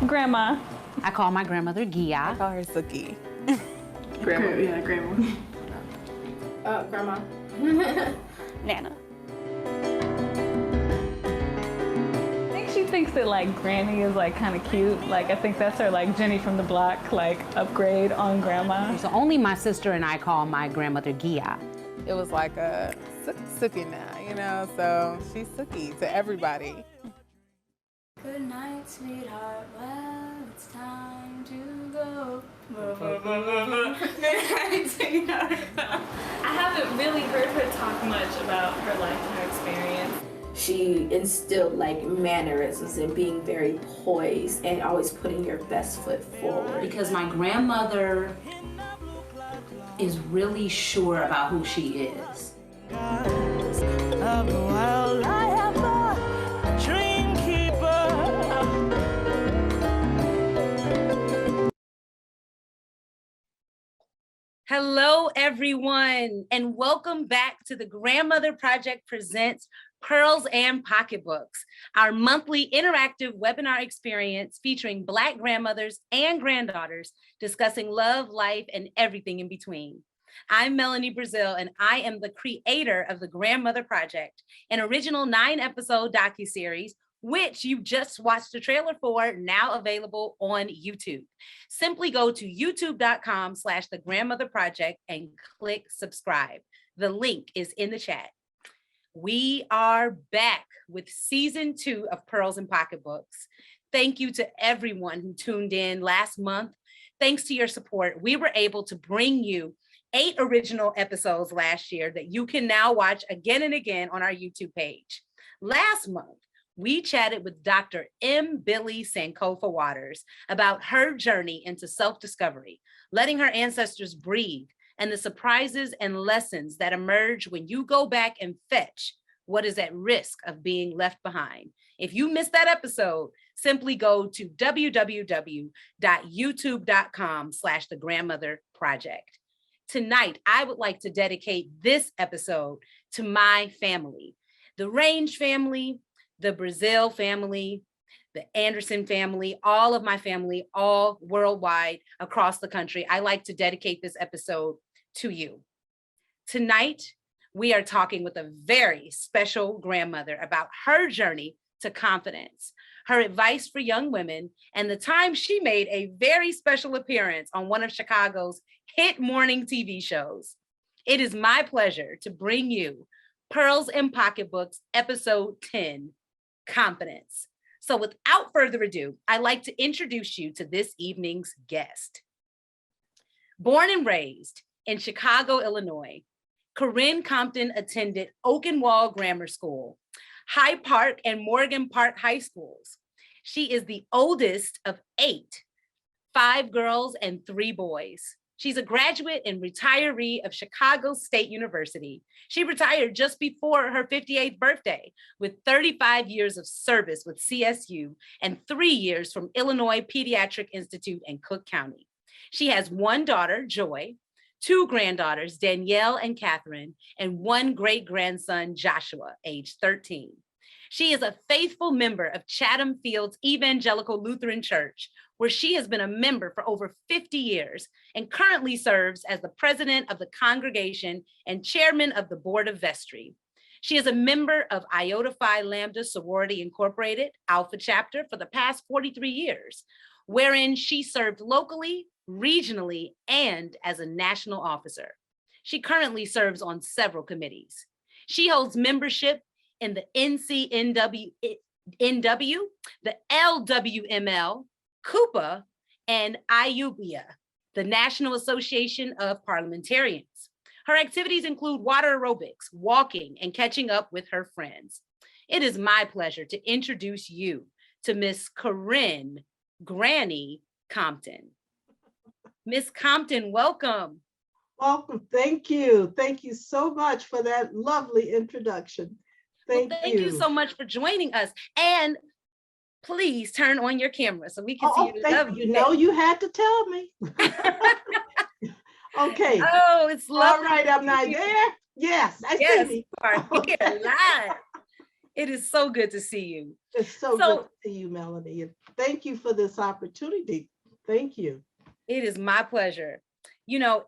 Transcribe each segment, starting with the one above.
Grandma. I call my grandmother I Gia. call her Suki. Grandma. Yeah, grandma. Grandma. Nana. I think she thinks that like Granny is like kind of cute. Like I think that's her like Jenny from the Block like upgrade on grandma. So only my sister and I call my grandmother Gia. It was like a Suki now, you know, so she's Suki to everybody. Good night, sweetheart. Well, it's time to go. Good night, sweetheart. I haven't really heard her talk much about her life and her experience. She instilled like mannerisms and being very poised and always putting your best foot forward. Because my grandmother is really sure about who she is. Hello, everyone, and welcome back to the Grandmother Project presents Pearls and Pocketbooks, our monthly interactive webinar experience featuring Black grandmothers and granddaughters discussing love, life, and everything in between. I'm Melanie Brazil, and I am the creator of the Grandmother Project, an original 9-episode docuseries which you just watched the trailer for, now available on YouTube. Simply go to youtube.com/The Grandmother Project and click subscribe. The link is in the chat. We are back with season 2 of Pearls and Pocketbooks. Thank you to everyone who tuned in last month. Thanks to your support, we were able to bring you 8 original episodes last year that you can now watch again and again on our YouTube page. Last month, we chatted with Dr. M. Billy Sankofa Waters about her journey into self-discovery, letting her ancestors breathe, and the surprises and lessons that emerge when you go back and fetch what is at risk of being left behind. If you missed that episode, simply go to www.youtube.com/The Grandmother Project. Tonight, I would like to dedicate this episode to my family, the Range family, the Brazil family, the Anderson family, all of my family, all worldwide across the country. I like to dedicate this episode to you. Tonight, we are talking with a very special grandmother about her journey to confidence, her advice for young women, and the time she made a very special appearance on one of Chicago's hit morning TV shows. It is my pleasure to bring you Pearls and Pocketbooks, episode 10, Confidence. So without further ado, I'd like to introduce you to this evening's guest. Born and raised in Chicago, Illinois, Corrine Compton attended Oakenwall Grammar School, Hyde Park and Morgan Park High Schools. She is the oldest of 8, 5 girls and 3 boys. She's a graduate and retiree of Chicago State University. She retired just before her 58th birthday with 35 years of service with CSU and 3 years from Illinois Pediatric Institute in Cook County. She has 1 daughter, Joy, 2 granddaughters, Danielle and Catherine, and 1 great-grandson, Joshua, age 13. She is a faithful member of Chatham Fields Evangelical Lutheran Church, where she has been a member for over 50 years and currently serves as the president of the congregation and chairman of the board of vestry. She is a member of Iota Phi Lambda Sorority Incorporated, Alpha Chapter, for the past 43 years, wherein she served locally, regionally, and as a national officer. She currently serves on several committees. She holds membership in the NCNW, the LWML, Coupa, and IUBIA, the National Association of Parliamentarians. Her activities include water aerobics, walking, and catching up with her friends. It is my pleasure to introduce you to Miss Corrine Granny Compton. Miss Compton, welcome. Welcome. Thank you. Thank you so much for that lovely introduction. Thank you so much for joining us. And please turn on your camera so we can see your lovely you. Know you had to tell me. Okay. Oh, it's lovely. All right, I'm not there. Yes, I see me. You are here live. It is so good to see you. It's so good So to see you, Melanie. And thank you for this opportunity. Thank you. it is my pleasure. You know,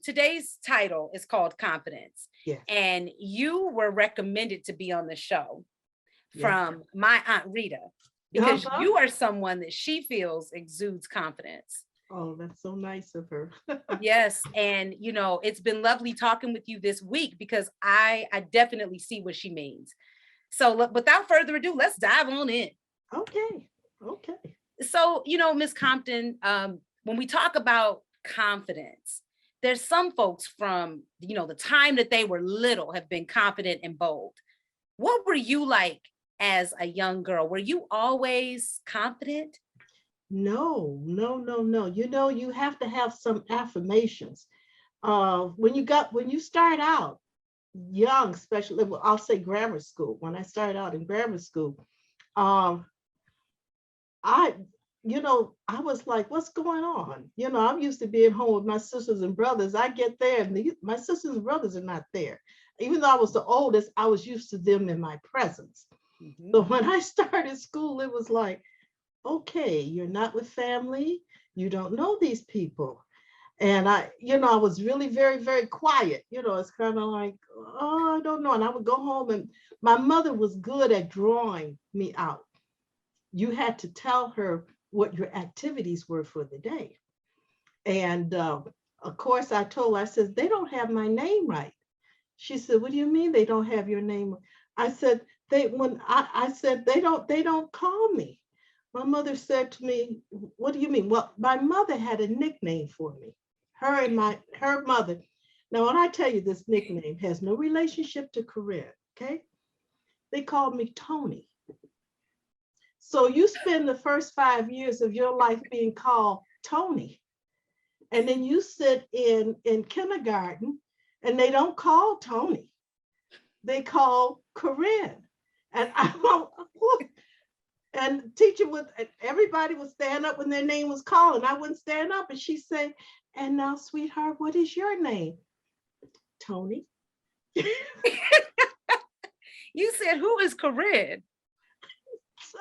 today's title is called Confidence. Yes. And you were recommended to be on the show Yes. from my Aunt Rita, because Uh-huh. you are someone that she feels exudes confidence. Oh, that's so nice of her. Yes. And, you know, it's been lovely talking with you this week, because I definitely see what she means. So without further ado, let's dive on in. Okay. Okay. So, you know, Miss Compton, when we talk about confidence, there's some folks from, you know, the time that they were little have been confident and bold. What were you like as a young girl? Were you always confident? No, no, no, no. You know, you have to have some affirmations. When you start out young, especially, well, I'll say grammar school. When I started out in grammar school, um, I, I was like, what's going on? You know, I'm used to being home with my sisters and brothers. I get there and my sisters and brothers are not there. Even though I was the oldest, I was used to them in my presence. Mhm. So when I started school, it was like, okay, you're not with family. You don't know these people. And I was really very, very quiet. You know, it's kind of like, oh, I don't know. And I would go home, and my mother was good at drawing me out. You had to tell her what your activities were for the day. And of course, I said, they don't have my name right. She said, what do you mean they don't have your name? I said, I said, they don't call me. My mother said to me, what do you mean? Well, my mother had a nickname for me, her mother. Now, when I tell you, this nickname has no relationship to Corrine, okay? They called me Tony. So you spend the first 5 years of your life being called Tony. And then you sit in kindergarten and they don't call Tony. They call Corrine. And and teacher everybody would stand up when their name was called, and I wouldn't stand up. And she'd say, and now, sweetheart, what is your name? Tony. You said, who is Corrine?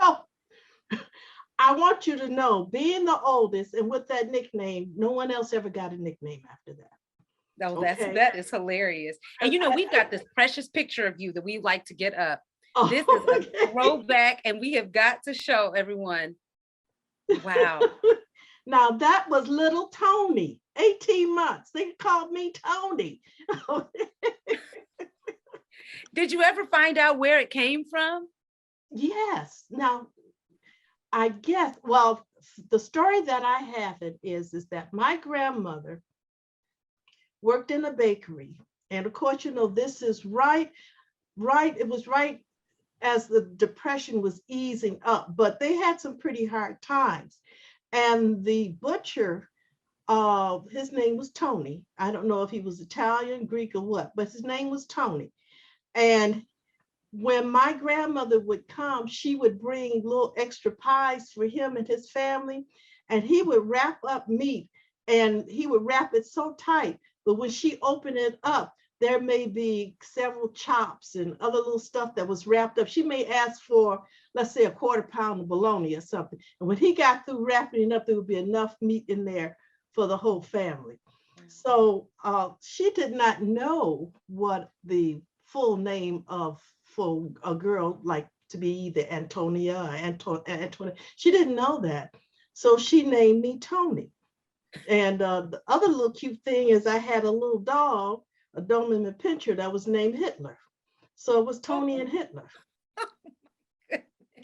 So I want you to know, being the oldest and with that nickname, no one else ever got a nickname after that. No, Okay. that is hilarious. And you know, we've got this precious picture of you that we like to get up. Oh, This is a okay. throwback, and we have got to show everyone. Wow. Now that was little Tony, 18 months. They called me Tony. Did you ever find out where it came from? Yes. Now, I guess, well, the story that I have is that my grandmother worked in a bakery. And of course, you know, this is right, it was right as the Depression was easing up, but they had some pretty hard times. And the butcher, his name was Tony. I don't know if he was Italian, Greek, or what, but his name was Tony. And when my grandmother would come, she would bring little extra pies for him and his family, and he would wrap up meat, and he would wrap it so tight, but when she opened it up, there may be several chops and other little stuff that was wrapped up. She may ask for, let's say, a quarter pound of bologna or something. And when he got through wrapping it up, there would be enough meat in there for the whole family. So she did not know what the full name for a girl like to be either Antonia or Antonia. She didn't know that. So she named me Tony. And the other little cute thing is I had a little dog, a Doberman Pinscher, that was named Hitler. So it was Tony and Hitler.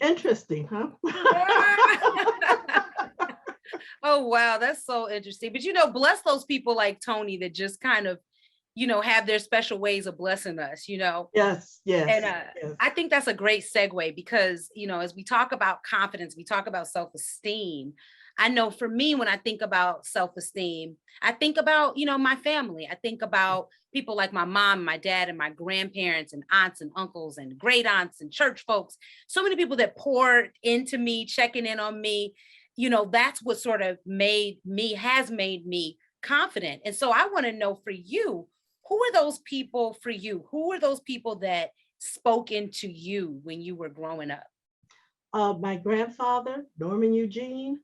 Interesting, huh? Oh, wow. That's so interesting. But, you know, bless those people like Tony that just kind of, you know, have their special ways of blessing us, you know? Yes, yes. And yes. I think that's a great segue because, you know, as we talk about confidence, we talk about self-esteem. I know for me, when I think about self-esteem, I think about, you know, my family. I think about people like my mom, my dad, and my grandparents and aunts and uncles and great aunts and church folks. So many people that poured into me, checking in on me. You know, that's what sort of has made me confident. And so I want to know for you, who are those people for you? Who are those people that spoke into you when you were growing up? My grandfather, Norman Eugene,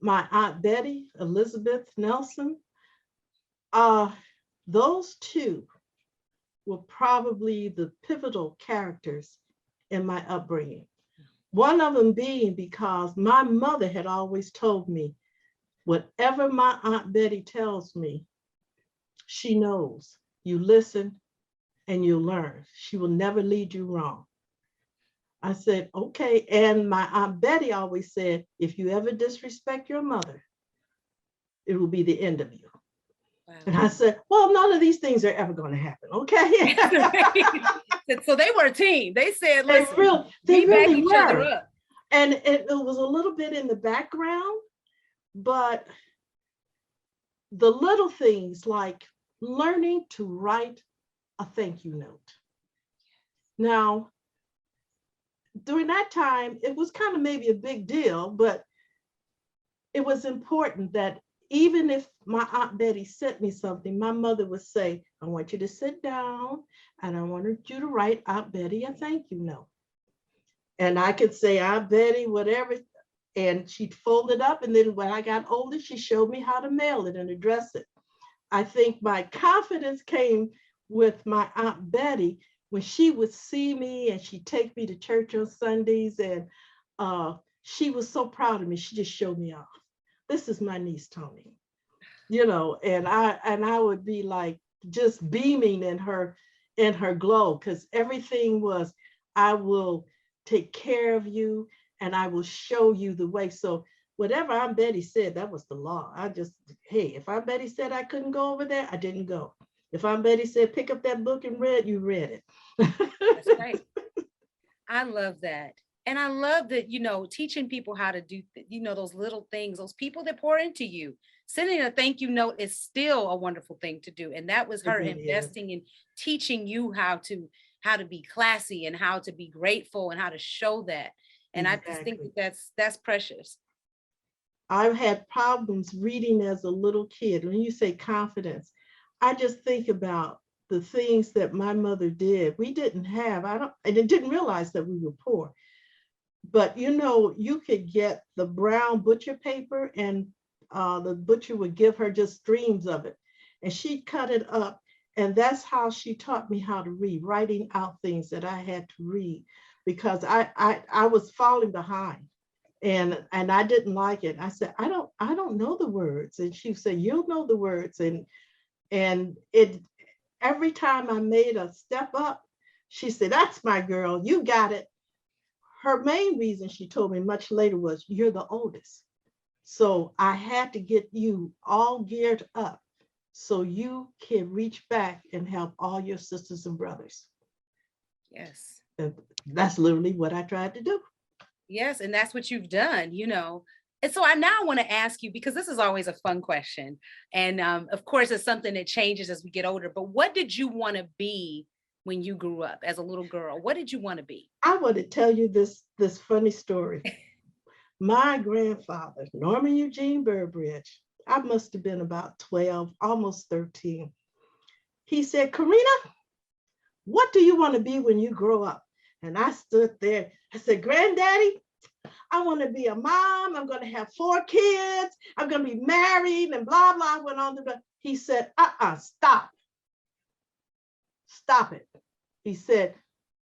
my Aunt Betty, Elizabeth Nelson. Those two were probably the pivotal characters in my upbringing. One of them being because my mother had always told me, whatever my Aunt Betty tells me, she knows. You listen and you learn. She will never lead you wrong. I said, okay. And my Aunt Betty always said, if you ever disrespect your mother, it will be the end of you. Wow. And I said, well, none of these things are ever going to happen, okay? So they were a team. They said, They listen, really, we back each were. other up. And it was a little bit in the background, but the little things like learning to write a thank you note. Now, during that time, it was kind of maybe a big deal, but it was important that even if my Aunt Betty sent me something, my mother would say, I want you to sit down and I wanted you to write Aunt Betty a thank you note. And I could say, Aunt Betty, whatever, and she'd fold it up. And then when I got older, she showed me how to mail it and address it. I think my confidence came with my Aunt Betty when she would see me and she'd take me to church on Sundays, and she was so proud of me. She just showed me off. This is my niece, Tony, and I would be like just beaming in her glow, because everything was, I will take care of you and I will show you the way. So whatever Aunt Betty said, that was the law. Hey, if Aunt Betty said I couldn't go over there, I didn't go. If Aunt Betty said, pick up that book and read, you read it. That's right. I love that. And I love that, teaching people how to do, those little things, those people that pour into you. Sending a thank you note is still a wonderful thing to do. And that was her investing in teaching you how to be classy and how to be grateful and how to show that. And exactly. I just think that's precious. I've had problems reading as a little kid. When you say confidence, I just think about the things that my mother did. We didn't have, I didn't realize that we were poor. But you could get the brown butcher paper, and the butcher would give her just streams of it. And she'd cut it up. And that's how she taught me how to read, writing out things that I had to read, because I was falling behind. And I didn't like it. I said, I don't know the words. And she said, you'll know the words. And it, every time I made a step up, she said, that's my girl, you got it. Her main reason, she told me much later, was you're the oldest. So I had to get you all geared up so you can reach back and help all your sisters and brothers. Yes. And that's literally what I tried to do. Yes, and that's what you've done, And so I now want to ask you, because this is always a fun question. And of course, it's something that changes as we get older. But what did you want to be when you grew up as a little girl? What did you want to be? I want to tell you this funny story. My grandfather, Norman Eugene Burbridge, I must have been about 12, almost 13. He said, Corrina, what do you want to be when you grow up? And I stood there. I said, Granddaddy, I want to be a mom. I'm going to have 4 kids. I'm going to be married and blah, blah. I went on to, he said, stop. Stop it. He said,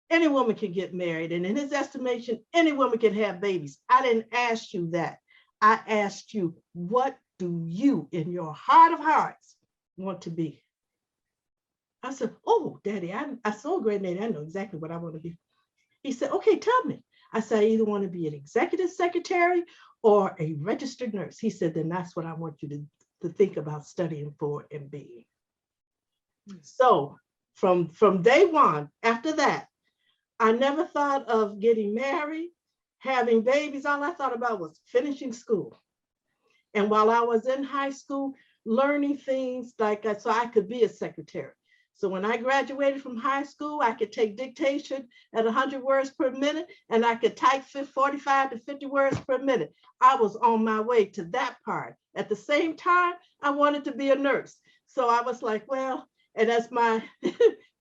any woman can get married. And in his estimation, any woman can have babies. I didn't ask you that. I asked you, what do you in your heart of hearts want to be? I said, oh, Daddy, I saw Granddaddy. I know exactly what I want to be. He said, okay, tell me. I said, I either want to be an executive secretary or a registered nurse. He said, then that's what I want you to think about studying for and being. So from day one, after that, I never thought of getting married, having babies. All I thought about was finishing school. And while I was in high school, learning things so I could be a secretary. So when I graduated from high school, I could take dictation at 100 words per minute, and I could type 45 to 50 words per minute. I was on my way to that part. At the same time, I wanted to be a nurse. So I was like, well, and as my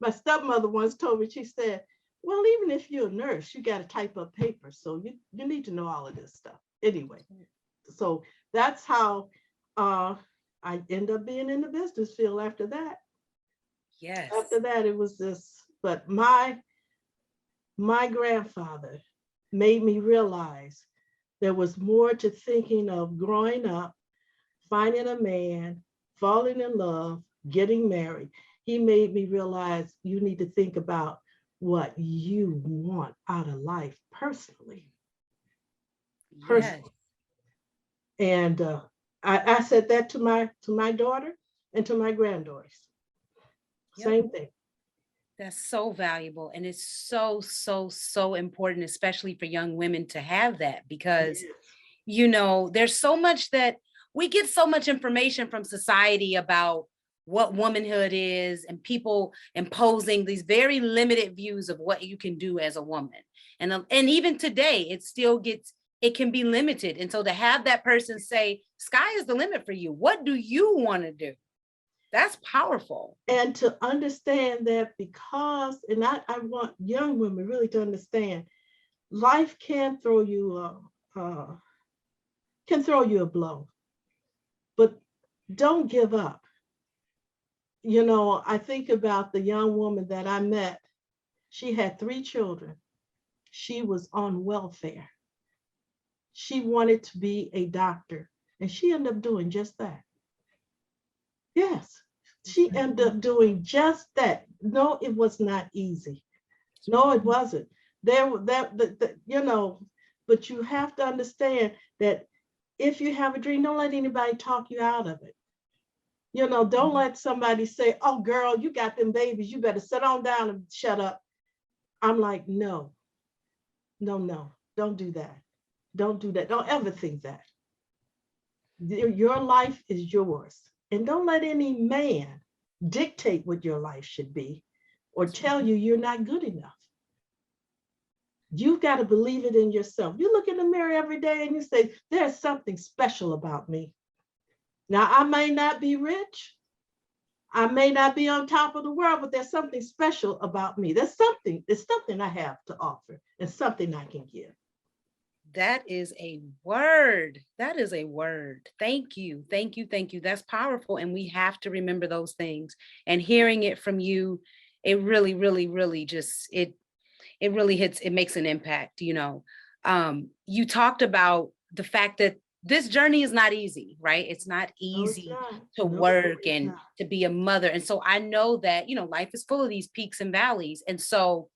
stepmother once told me, she said, Well, even if you're a nurse, you got to type up papers. So you need to know all of this stuff. Anyway, so that's how I end up being in the business field after that. Yes. After that, it was this, but my grandfather made me realize there was more to thinking of growing up, finding a man, falling in love, getting married. He made me realize you need to think about what you want out of life personally. Yes. And I said that to my daughter and to my granddaughters. Yep. Same thing. That's so valuable. And it's so, so, so important, especially for young women to have that, because, you know, there's so much that we get so much information from society about what womanhood is, and people imposing these very limited views of what you can do as a woman. And even today, it can be limited. And so to have that person say, sky is the limit for you. What do you want to do? That's powerful. And to understand that, because, and I want young women really to understand, life can throw you a blow, but don't give up. You know, I think about the young woman that I met. She had 3 children. She was on welfare. She wanted to be a doctor, and she ended up doing just that. Yes, she ended up doing just that. No, it was not easy. No, it wasn't. You know, but you have to understand that if you have a dream, don't let anybody talk you out of it. You know, don't let somebody say, oh, girl, you got them babies. You better sit on down and shut up. I'm like, no, don't do that. Don't do that. Don't ever think that. Your life is yours. And don't let any man dictate what your life should be or tell you you're not good enough. You've got to believe it in yourself. You look in the mirror every day and you say, there's something special about me. Now, I may not be rich. I may not be on top of the world, but there's something special about me. There's something I have to offer and something I can give. That is a word. That is a word. Thank you. Thank you. Thank you. That's powerful. And we have to remember those things. And hearing it from you, it really, really, really just, it really hits, it makes an impact. You know, you talked about the fact that this journey is not easy, right? It's not easy to work and to be a mother. And so I know that, you know, life is full of these peaks and valleys. And so,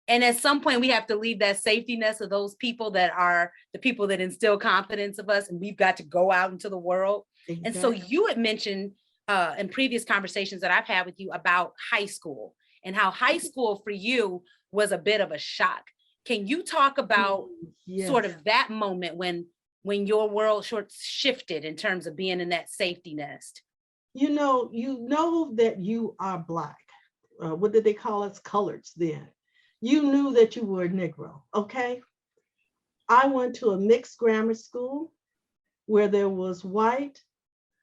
and at some point we have to leave that safety nest of those people that are the people that instill confidence of us. And we've got to go out into the world. Exactly. And so you had mentioned in previous conversations that I've had with you about high school and how high school for you was a bit of a shock. Can you talk about sort of that moment when your world shifted in terms of being in that safety nest? You know that you are Black. What did they call us? Coloreds then. You knew that you were a Negro, okay? I went to a mixed grammar school where there was white,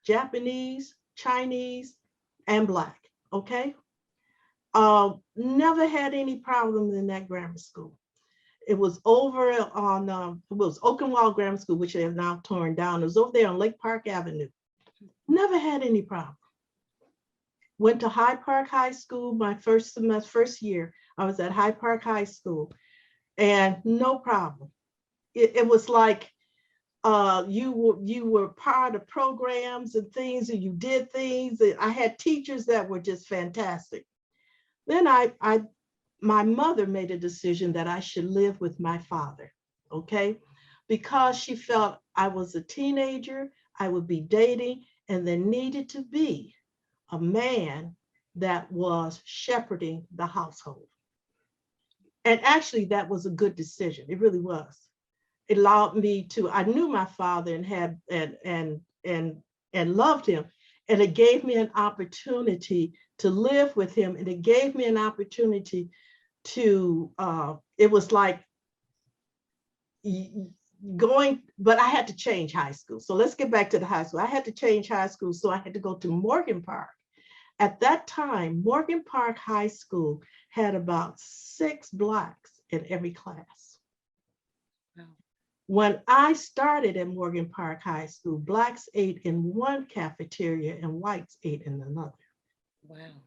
Japanese, Chinese, and Black, okay? Never had any problems in that grammar school. It was over on, it was Oakenwald Grammar School, which they have now torn down. It was over there on Lake Park Avenue. Never had any problem. Went to Hyde Park High School my first year. I was at Hyde Park High School and no problem. It was like you were part of programs and things, and you did things. And I had teachers that were just fantastic. Then my mother made a decision that I should live with my father, okay? Because she felt I was a teenager, I would be dating, and there needed to be a man that was shepherding the household. And actually, that was a good decision. It really was. It allowed me to, I knew my father and had and loved him. And it gave me an opportunity to live with him. And it gave me an opportunity to, it was like going, but I had to change high school. So let's get back to the high school. I had to change high school. So I had to go to Morgan Park. At that time, Morgan Park High School had about 6 Blacks in every class. Wow. When I started at Morgan Park High School, Blacks ate in one cafeteria and whites ate in another. Wow.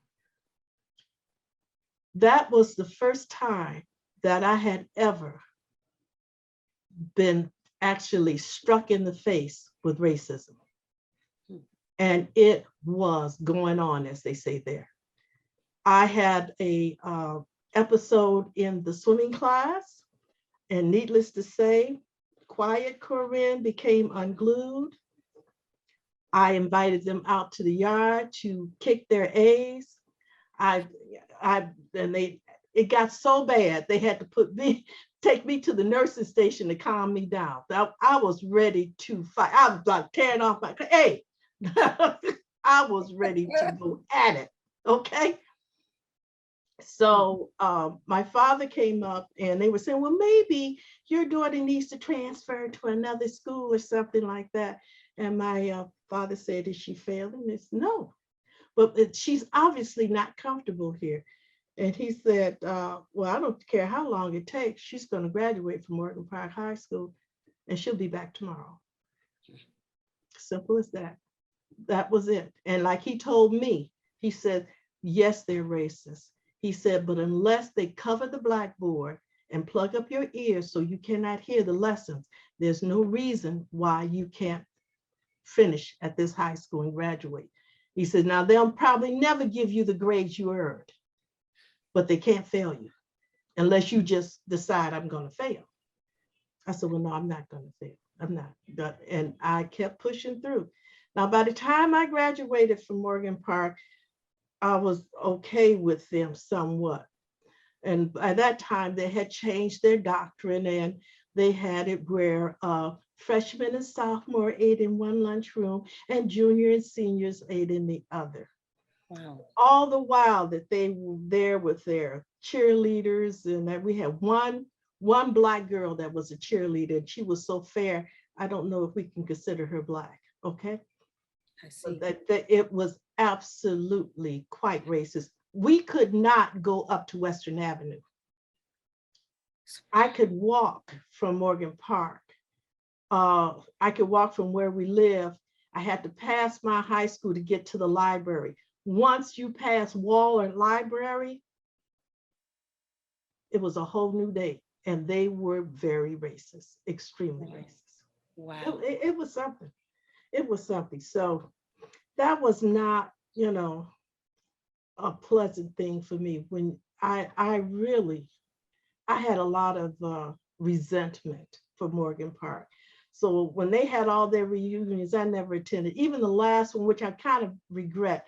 That was the first time that I had ever been actually struck in the face with racism. And it was going on, as they say there. I had a episode in the swimming class, and needless to say, quiet Corrine became unglued. I invited them out to the yard to kick their A's. It got so bad they had to take me to the nursing station to calm me down. I was ready to fight. I was like tearing off my, hey, I was ready to go at it, okay? So my father came up and they were saying, well, maybe your daughter needs to transfer to another school or something like that. And my father said, is she failing? It's no, but she's obviously not comfortable here. And he said, well, I don't care how long it takes. She's going to graduate from Morgan Park High School and she'll be back tomorrow. Simple as that. That was it. And like he told me, he said, yes, they're racist. He said, but unless they cover the blackboard and plug up your ears so you cannot hear the lessons, there's no reason why you can't finish at this high school and graduate. He said, now they'll probably never give you the grades you earned, but they can't fail you unless you just decide I'm going to fail. I said, well, no, I'm not going to fail. I'm not. And I kept pushing through. Now, by the time I graduated from Morgan Park, I was okay with them somewhat. And by that time, they had changed their doctrine and they had it where freshmen and sophomore ate in one lunchroom and junior and seniors ate in the other. Wow. All the while that they were there with their cheerleaders, and that we had one Black girl that was a cheerleader, and she was so fair, I don't know if we can consider her Black, okay? I see. That it was absolutely quite racist. We could not go up to Western Avenue. I could walk from Morgan Park. I could walk from where we live. I had to pass my high school to get to the library. Once you pass Waller Library, it was a whole new day. And they were very racist, extremely racist. Wow. It was something. It was something. So that was not, a pleasant thing for me. When I had a lot of resentment for Morgan Park. So when they had all their reunions, I never attended. Even the last one, which I kind of regret,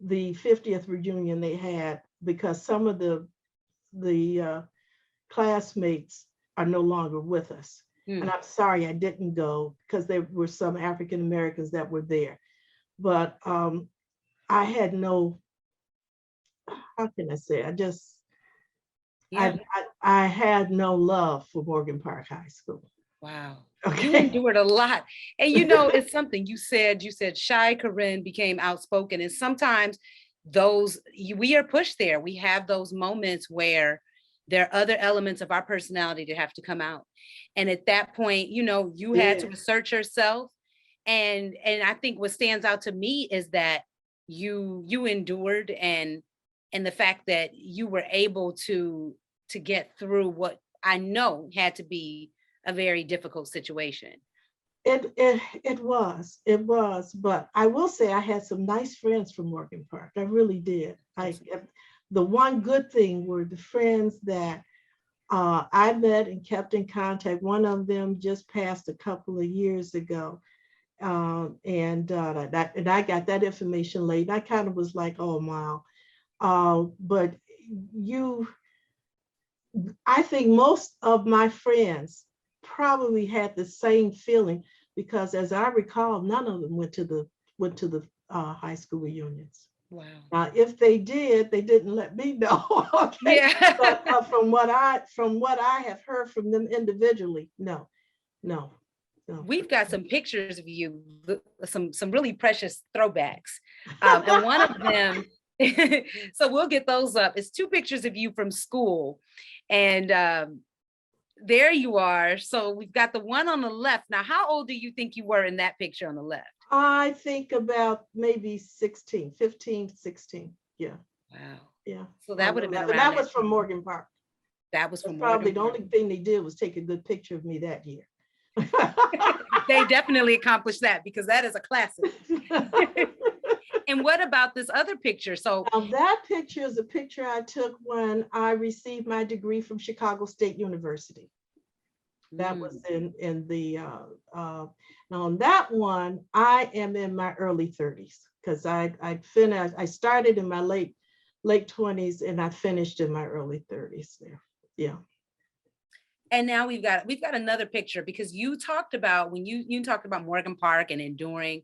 the 50th reunion they had, because some of the classmates are no longer with us. And I'm sorry I didn't go because there were some African Americans that were there. But I had no, how can I say, I had no love for Morgan Park High School. Wow. Okay. You endured a lot. And it's something you said shy Corrine became outspoken. And sometimes we are pushed there. We have those moments where there are other elements of our personality that have to come out. And at that point, you had to assert yourself. And I think what stands out to me is that you endured and the fact that you were able to get through what I know had to be a very difficult situation. It was, but I will say I had some nice friends from Morgan Park. I really did. The one good thing were the friends that I met and kept in contact. One of them just passed a couple of years ago. And I got that information late. I kind of was like, oh, wow. But I think most of my friends probably had the same feeling, because as I recall, none of them went to the high school reunions. Wow. Now, if they did, they didn't let me know. Okay. Yeah. But from what I have heard from them individually, no. We've got some pictures of you, some really precious throwbacks. And one of them So we'll get those up. It's 2 pictures of you from school. And there you are. So we've got the one on the left. Now, how old do you think you were in that picture on the left? I think about maybe 16, 15, 16. Yeah. Wow. Yeah. So that would have been around. That was from Morgan Park. That was from probably Morgan the Park. only thing they did was take a good picture of me that year. They definitely accomplished that because that is a classic. And what about this other picture? So now that picture is a picture I took when I received my degree from Chicago State University. That was in the now on that one, I am in my early 30s because I finished, I started in my late 20s and I finished in my early 30s there. Yeah. And now we've got another picture because you talked about when you talked about Morgan Park and enduring,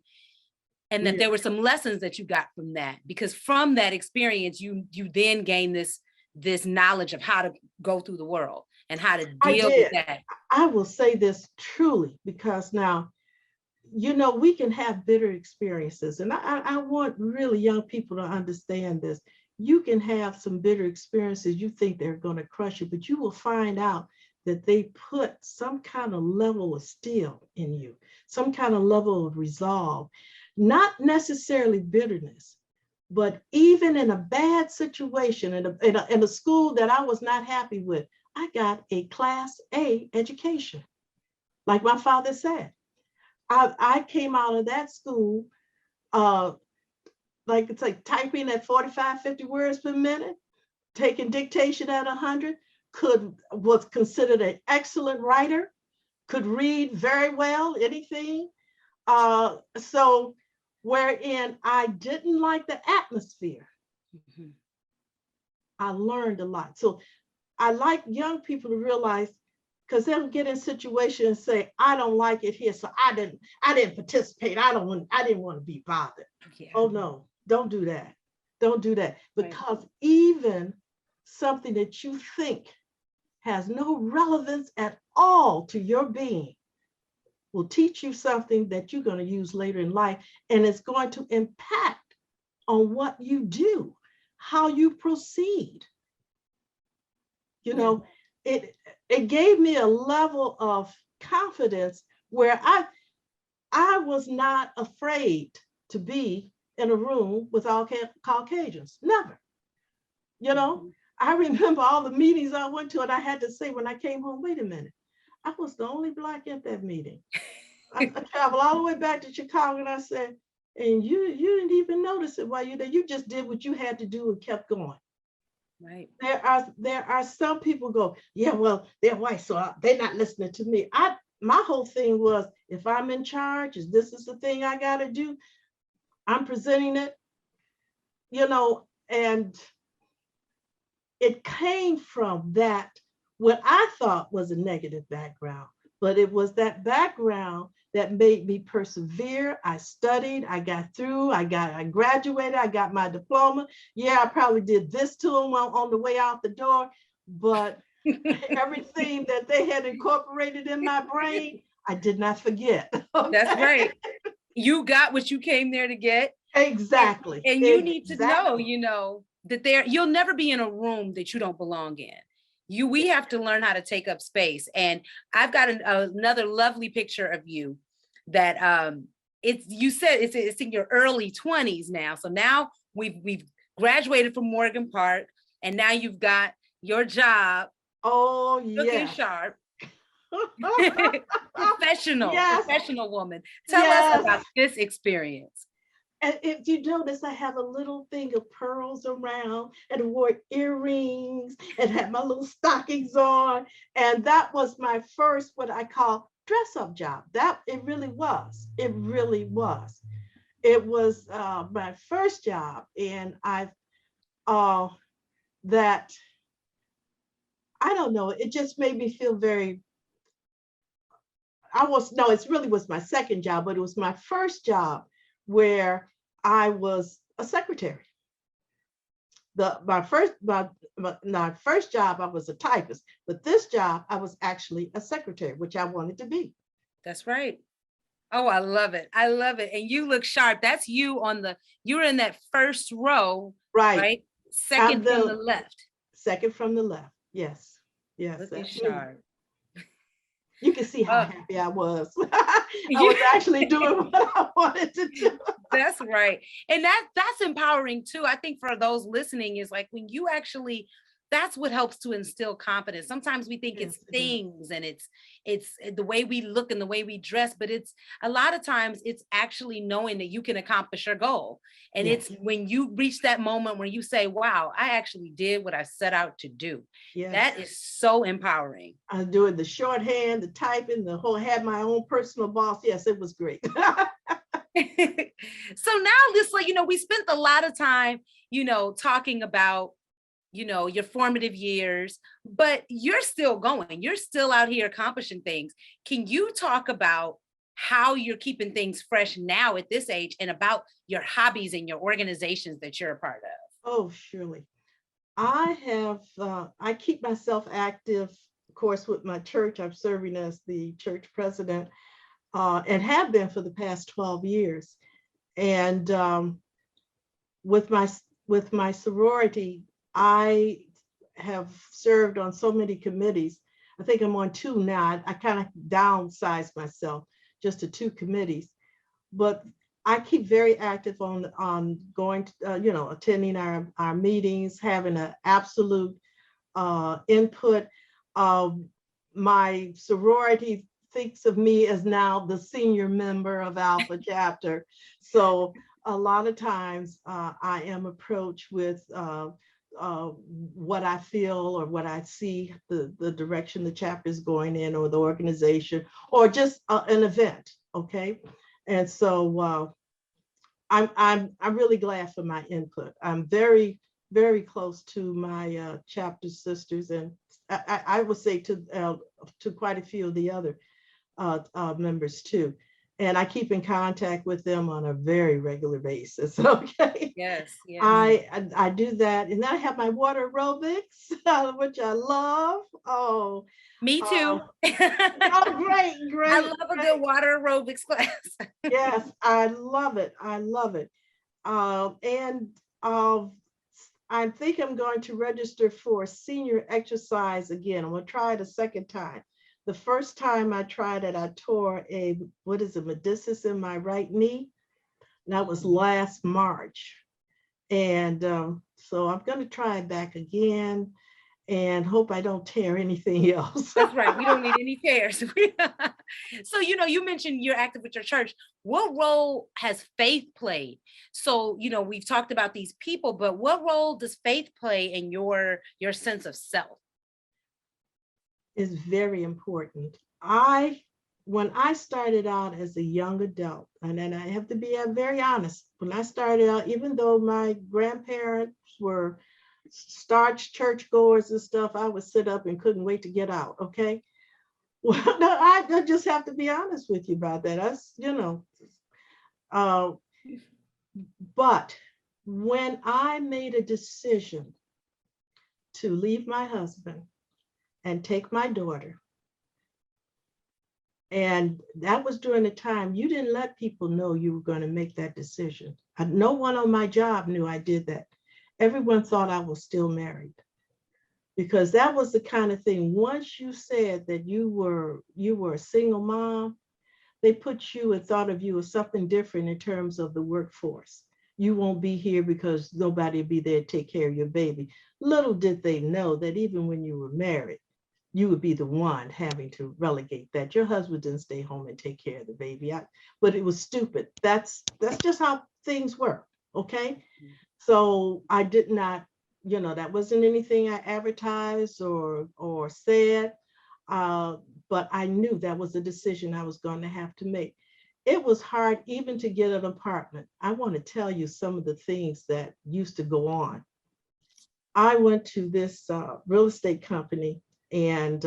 and that there were some lessons that you got from that, because from that experience, you then gained this knowledge of how to go through the world and how to deal with that. I will say this truly, because now, you know, we can have bitter experiences. And I want really young people to understand this. You can have some bitter experiences. You think they're going to crush you, but you will find out that they put some kind of level of steel in you, some kind of level of resolve, not necessarily bitterness, but even in a bad situation, in a school that I was not happy with, I got a Class A education. Like my father said, I came out of that school, like it's like typing at 45, 50 words per minute, taking dictation at 100, was considered an excellent writer, could read very well, anything. So wherein I didn't like the atmosphere, I learned a lot. So I like young people to realize, because they'll get in situations and say, I don't like it here, so I didn't participate. I didn't want to be bothered. Yeah. Oh no, don't do that. Don't do that. Because right. Even something that you think has no relevance at all to your being will teach you something that you're going to use later in life, and it's going to impact on what you do, how you proceed. You know, it gave me a level of confidence where I was not afraid to be in a room with all Caucasians. Never. You know, I remember all the meetings I went to, and I had to say when I came home, wait a minute, I was the only Black at that meeting. I traveled all the way back to Chicago, and I said, and you didn't even notice it while you're there. You just did what you had to do and kept going. Right. There are some people go, yeah, well, they're white, so they're not listening to me. My whole thing was, if I'm in charge, this is the thing I got to do, I'm presenting it, you know, and it came from that, what I thought was a negative background, but it was that background that made me persevere. I studied, I got through, I graduated, I got my diploma. Yeah, I probably did this to them on the way out the door, but everything that they had incorporated in my brain, I did not forget. Okay? That's right. You got what you came there to get. Exactly. And you need to know, you know, that you'll never be in a room that you don't belong in. We have to learn how to take up space. And I've got another lovely picture of you that you said it's in your early 20s now. So now we've graduated from Morgan Park, and now you've got your job. Oh, looking sharp. Professional woman. Tell us about this experience. And if you notice, I have a little thing of pearls around, and I wore earrings and had my little stockings on. And that was my first, what I call dress-up job. It really was. It really was. It was my first job. And I don't know, it just made me feel very, it really was my second job, but it was my first job where I was a secretary. My first job, I was a typist, but this job, I was actually a secretary, which I wanted to be. That's right. Oh, I love it. I love it. And you look sharp. That's you you're in that first row, Right. right? Second from the the left. second from the left. Yes. Yes. Looking That's me. sharp. You can see how Oh, happy I was. I was actually doing what I wanted to do. that's right. And that's empowering too. I think for those listening is like when you actually, that's what helps to instill confidence. Sometimes we think it's Yes, it does. things and it's the way we look and the way we dress, but it's a lot of times it's actually knowing that you can accomplish your goal. And Yes. it's when you reach that moment where you say, wow, I actually did what I set out to do. Yes. That is so empowering. I was doing the shorthand, the typing, the whole, had my own personal boss. Yes, it was great. So now this, like, we spent a lot of time, talking about, your formative years, but you're still going, you're still out here accomplishing things. Can you talk about how you're keeping things fresh now at this age and about your hobbies and your organizations that you're a part of? Oh, surely. I keep myself active, of course, with my church. I'm serving as the church president and have been for the past 12 years. And with my sorority, I have served on so many committees. I think I'm on 2 now. I kind of downsized myself just to 2 committees, but I keep very active on going to, attending our meetings, having an absolute input. My sorority thinks of me as now the senior member of Alpha chapter. So a lot of times I am approached with what I feel or what I see, the direction the chapter is going in, or the organization, or just an event. Okay. And so I'm really glad for my input. I'm very, very close to my chapter sisters, and I would say to quite a few of the other members too. And I keep in contact with them on a very regular basis. Okay. Yes. Yes. I do that, and then I have my water aerobics, which I love. Oh, me too. oh, great. I love a good water aerobics class. Yes, I love it. I love it. And I think I'm going to register for senior exercise again. I'm going to try it a second time. The first time I tried it, I tore a meniscus in my right knee. That was last March. And so I'm going to try it back again and hope I don't tear anything else. That's right. We don't need any tears. So, you mentioned you're active with your church. What role has faith played? So, we've talked about these people, but what role does faith play in your sense of self? Is very important. When I started out as a young adult, and then I have to be very honest, when I started out, even though my grandparents were starch churchgoers and stuff, I would sit up and couldn't wait to get out. Okay. Well, no, I just have to be honest with you about that. That's, but when I made a decision to leave my husband and take my daughter, and that was during the time you didn't let people know you were going to make that decision. No one on my job knew I did that. Everyone thought I was still married, because that was the kind of thing. Once you said that you were a single mom, they put you and thought of you as something different in terms of the workforce. You won't be here because nobody will be there to take care of your baby. Little did they know that even when you were married, you would be the one having to relegate that. Your husband didn't stay home and take care of the baby. But it was stupid. That's just how things work. Okay. So I did not, that wasn't anything I advertised or said, but I knew that was a decision I was going to have to make. It was hard even to get an apartment. I want to tell you some of the things that used to go on. I went to this real estate company, and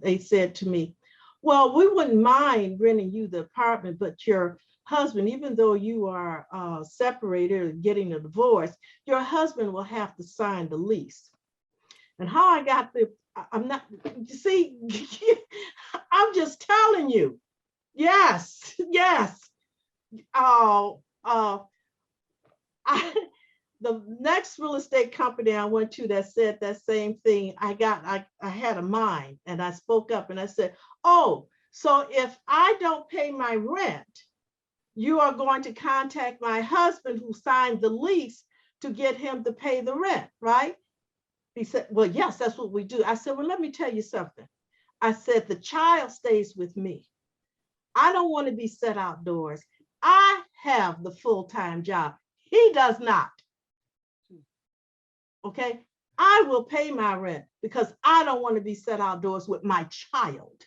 they said to me, well, we wouldn't mind renting you the apartment, but your husband, even though you are separated or getting a divorce, your husband will have to sign the lease. And how I got I'm not, you see, I'm just telling you. Yes, Yes. Oh, the next real estate company I went to that said that same thing, I had a mind and I spoke up and I said, oh, so if I don't pay my rent, you are going to contact my husband who signed the lease to get him to pay the rent, right? He said, well, yes, that's what we do. I said, well, let me tell you something. I said, the child stays with me. I don't want to be set outdoors. I have the full-time job. He does not. Okay, I will pay my rent because I don't want to be set outdoors with my child.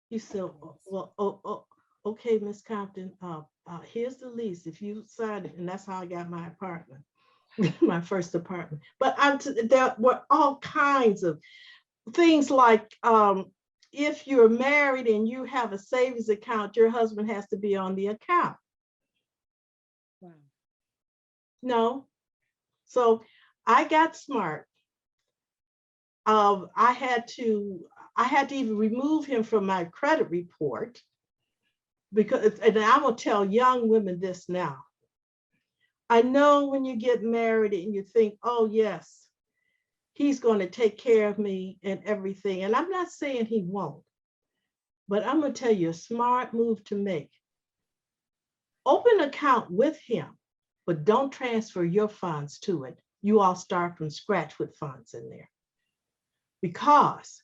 He said, well, okay, Miss Compton, here's the lease. If you sign it, and that's how I got my apartment, my first apartment. But there were all kinds of things like if you're married and you have a savings account, your husband has to be on the account. Wow. No. So I got smart. I had to even remove him from my credit report because, and I will tell young women this now. I know when you get married and you think, oh yes, he's going to take care of me and everything. And I'm not saying he won't, but I'm going to tell you a smart move to make. Open an account with him, but don't transfer your funds to it. You all start from scratch with funds in there. Because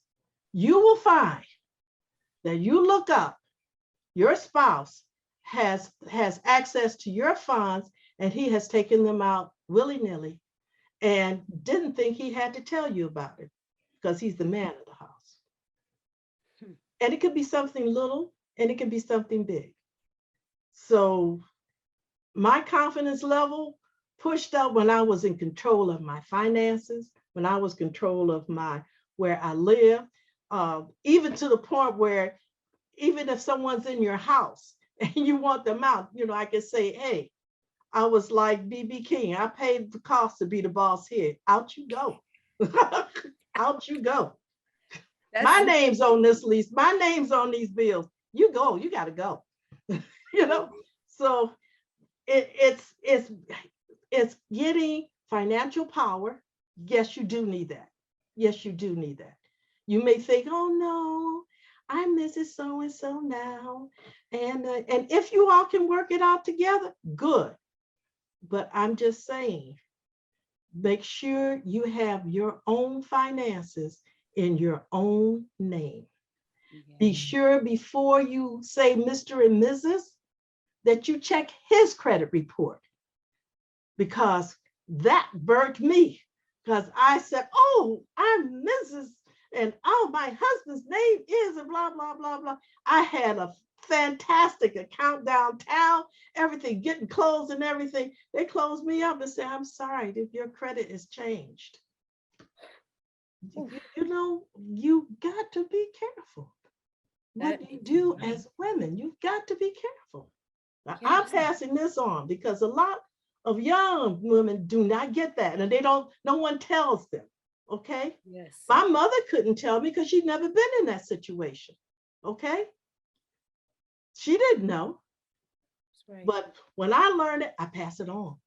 you will find that you look up, your spouse has access to your funds and he has taken them out willy-nilly and didn't think he had to tell you about it because he's the man of the house. And it could be something little and it can be something big. So my confidence level pushed up when I was in control of my finances, when I was in control of where I live, even to the point where even if someone's in your house and you want them out, I can say, hey, I was like B.B. King. I paid the cost to be the boss here. Out you go. Out you go. My name's on this lease. My name's on these bills. You go. You got to go. So it's getting financial power. Yes, you do need that. Yes, you do need that. You may think, oh no, I'm Mrs. So-and-so now. And if you all can work it out together, good. But I'm just saying, make sure you have your own finances in your own name. Yeah. Be sure before you say Mr. and Mrs. that you check his credit report, because that burnt me. Because I said, oh, I'm Mrs. and oh, my husband's name is and blah, blah, blah, blah. I had a fantastic account downtown, everything, getting clothes and everything. They closed me up and said, I'm sorry, if your credit is changed. You got to be careful. What you do as women, you've got to be careful. Now, I'm passing this on because a lot of young women do not get that, and no one tells them. Okay. Yes. My mother couldn't tell me because she'd never been in that situation. Okay. She didn't know. That's right. But when I learned it, I pass it on.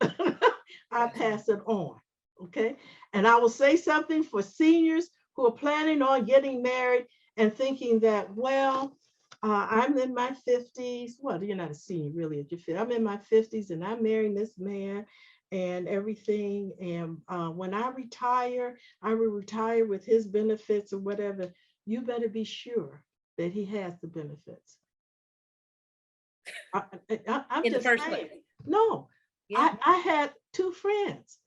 I pass it on. Okay. And I will say something for seniors who are planning on getting married and thinking that, well, I'm in my 50s. Well, you're not a senior really at your 50s. I'm in my 50s and I'm marrying this man and everything. And when I retire, I will retire with his benefits or whatever. You better be sure that he has the benefits. I'm in just the first saying, place. No, yeah. I had two friends.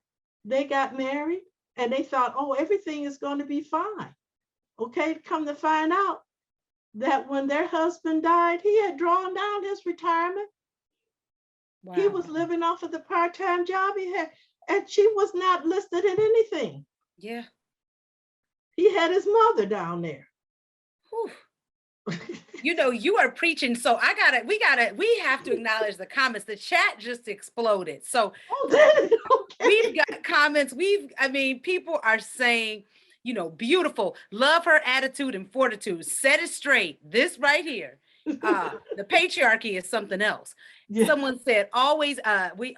They got married and they thought, oh, everything is going to be fine. Okay, come to find out that when their husband died, he had drawn down his retirement. Wow. He was living off of the part-time job he had, and she was not listed in anything. Yeah. He had his mother down there. You are preaching. So we have to acknowledge the comments. The chat just exploded. So okay. We've got comments. People are saying, beautiful, love her attitude and fortitude, set it straight. This right here The patriarchy is something else. Yeah. Someone said, always,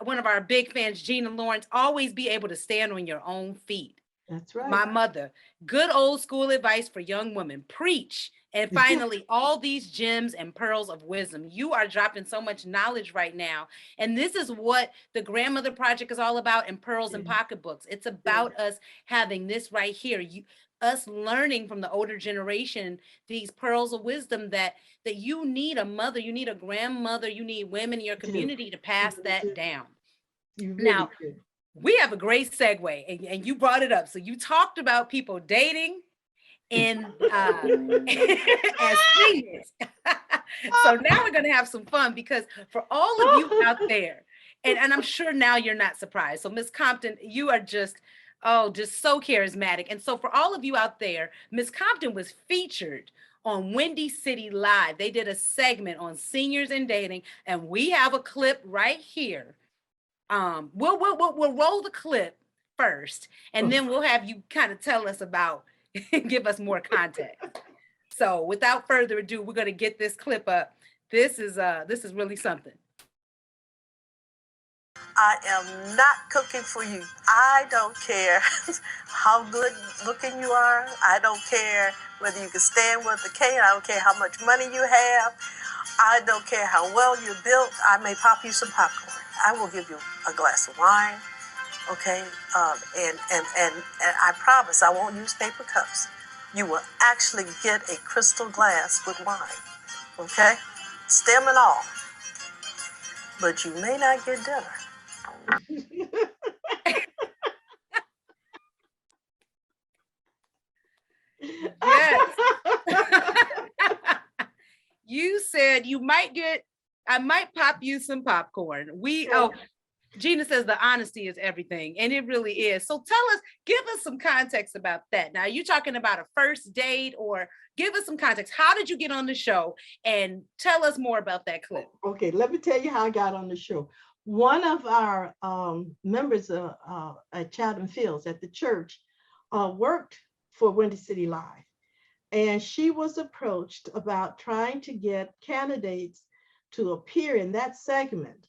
one of our big fans, Gina Lawrence, always be able to stand on your own feet. That's right. My mother, good old school advice for young women, preach. And finally, all these gems and pearls of wisdom. You are dropping so much knowledge right now. And this is what the Grandmother Project is all about in Pearls and Pocketbooks. It's about us having this right here. Us learning from the older generation, these pearls of wisdom that you need a mother, you need a grandmother, you need women in your community to pass that down. Now, we have a great segue, and you brought it up. So you talked about people dating and as seniors. So now we're going to have some fun, because for all of you out there, and I'm sure now you're not surprised. So Miss Compton, you are just so charismatic. And so for all of you out there, Miss Compton was featured on Windy City Live. They did a segment on seniors and dating, and we have a clip right here. We'll roll the clip first, and then we'll have you kind of tell us about, give us more context. So without further ado, we're going to get this clip up. This is really something. I am not cooking for you. I don't care how good looking you are. I don't care whether you can stand with a cane. I don't care how much money you have. I don't care how well you're built. I may pop you some popcorn. I will give you a glass of wine, okay? And I promise I won't use paper cups. You will actually get a crystal glass with wine, okay? Stem and all. But you may not get dinner. Yes. You said I might pop you some popcorn. Gina says the honesty is everything, and it really is. So give us some context about that. Now, you're talking about a first date, or give us some context. How did you get on the show? And tell us more about that clip. Okay, let me tell you how I got on the show. One of our members at Chatham Fields at the church worked for Windy City Live. And she was approached about trying to get candidates to appear in that segment.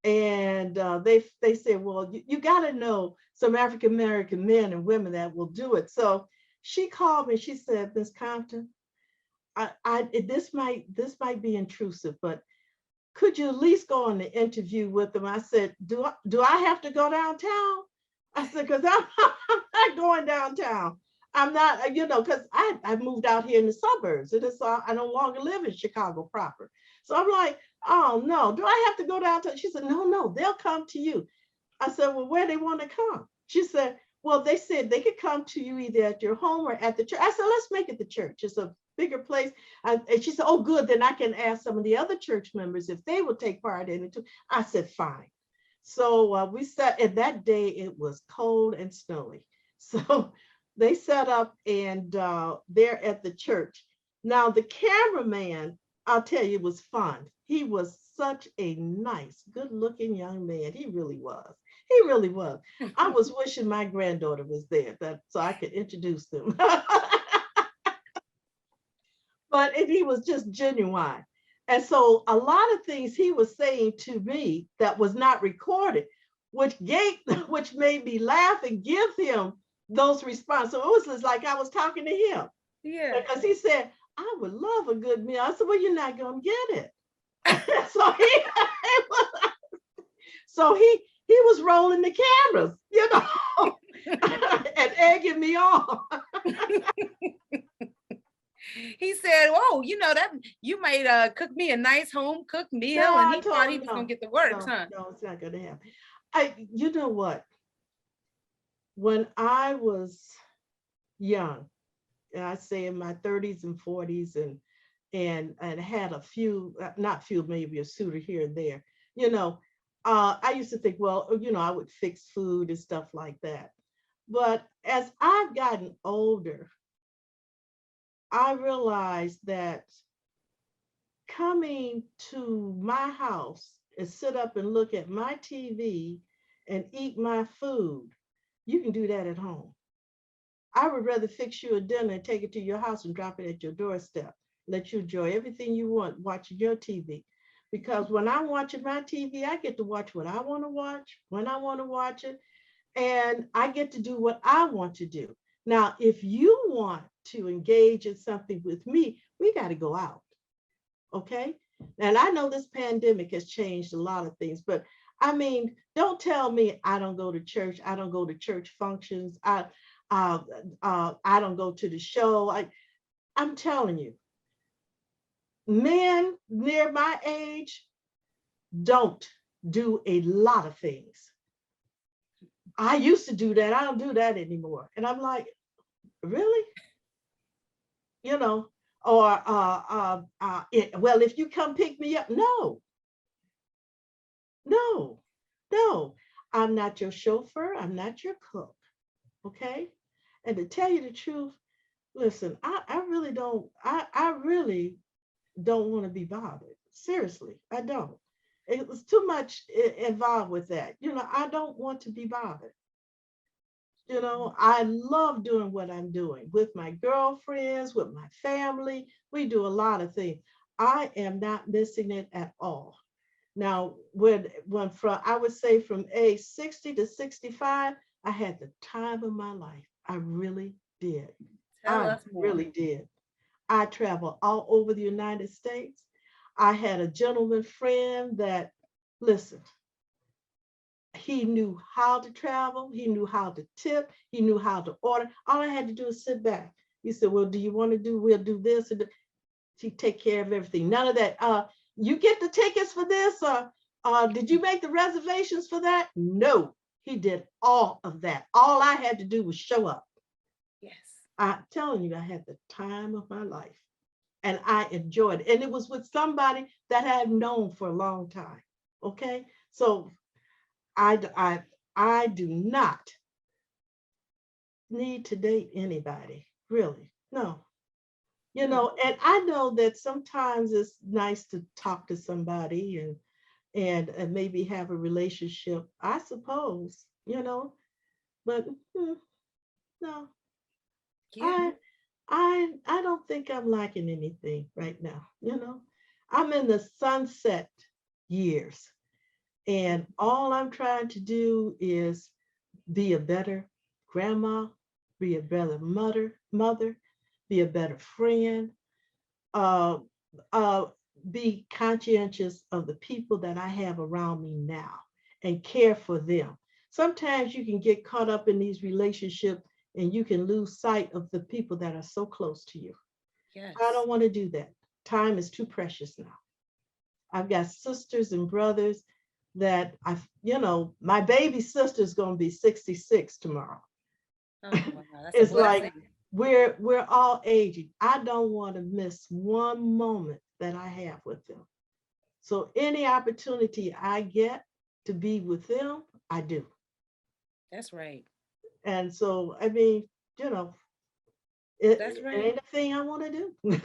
And they said, well, you got to know some African-American men and women that will do it. So she called me, she said, Miss Compton, this might be intrusive, but could you at least go on the interview with them? I said, do I have to go downtown? I said, because I'm not going downtown. I'm not, because I moved out here in the suburbs, and I no longer live in Chicago proper. So I'm like, oh no, do I have to go downtown? She said, no, they'll come to you. I said, well, where they want to come? She said, well, they said they could come to you either at your home or at the church. I said, let's make it the church. It's a bigger place. And she said, oh, good. Then I can ask some of the other church members if they will take part in it too. I said, fine. So we sat, and that day it was cold and snowy. So they set up, and they're at the church. Now the cameraman, I'll tell you, was fun. He was such a nice, good-looking young man. He really was. He really was. I was wishing my granddaughter was there so I could introduce them. But he was just genuine. And so a lot of things he was saying to me that was not recorded, which made me laugh and give him those responses. So it was just like I was talking to him. Yeah. Because he said, I would love a good meal. I said, well, you're not going to get it. So he was rolling the cameras, and egging me on. He said, "Oh, that you might cook me a nice home cooked meal," and he thought he was gonna get the works, huh? No, it's not gonna happen. You know what? When I was young, and I say in my 30s and 40s, and had a few, not few, maybe a suitor here and there, I used to think, well, I would fix food and stuff like that. But as I've gotten older, I realized that coming to my house and sit up and look at my TV and eat my food, you can do that at home. I would rather fix you a dinner and take it to your house and drop it at your doorstep. let you enjoy everything you want watching your TV. Because when I'm watching my TV, I get to watch what I want to watch, when I want to watch it, and I get to do what I want to do. Now, if you want to engage in something with me, we got to go out. Okay. And I know this pandemic has changed a lot of things, but I mean, don't tell me I don't go to church. I don't go to church functions. I don't go to the show. I'm telling you, men near my age don't do a lot of things. I used to do that. I don't do that anymore. And I'm like, really? You know, or well, if you come pick me up, no, no, no. I'm not your chauffeur. I'm not your cook. Okay. And to tell you the truth, listen, I really don't, I really don't want to be bothered. Seriously, I don't. It was too much involved with that. You know, I don't want to be bothered. You know, I love doing what I'm doing with my girlfriends, with my family. We do a lot of things. I am not missing it at all. Now, when from I would say from age 60 to 65, I had the time of my life. I really did. Tell I us more. really did. I traveled all over the United States. I had a gentleman friend that, listen, he knew how to travel. He knew how to tip. He knew how to order. All I had to do is sit back. He said, well, do you want to do, we'll do this. And he take care of everything. None of that. You get the tickets for this? Did you make the reservations for that? No, he did all of that. All I had to do was show up. Yes. I'm telling you, I had the time of my life and I enjoyed it. And it was with somebody that I had known for a long time. Okay. So I do not need to date anybody, really. No. You know, and I know that sometimes it's nice to talk to somebody and maybe have a relationship, I suppose, you know, but no, Yeah. I don't think I'm lacking anything right now, you know. I'm in the sunset years, and all I'm trying to do is be a better grandma, be a better mother, be a better friend, uh, uh, be conscientious of the people that I have around me now and care for them. Sometimes you can get caught up in these relationships and you can lose sight of the people that are so close to you. Yes. I don't want to do that. Time is too precious now. I've got sisters and brothers that you know, my baby sister's going to be 66 tomorrow. Oh, wow. That's a It's like blessing. we're all aging. I don't want to miss one moment that I have with them. So any opportunity I get to be with them, I do. That's right. And so, I mean, you know, That's it right. ain't a thing I want to do.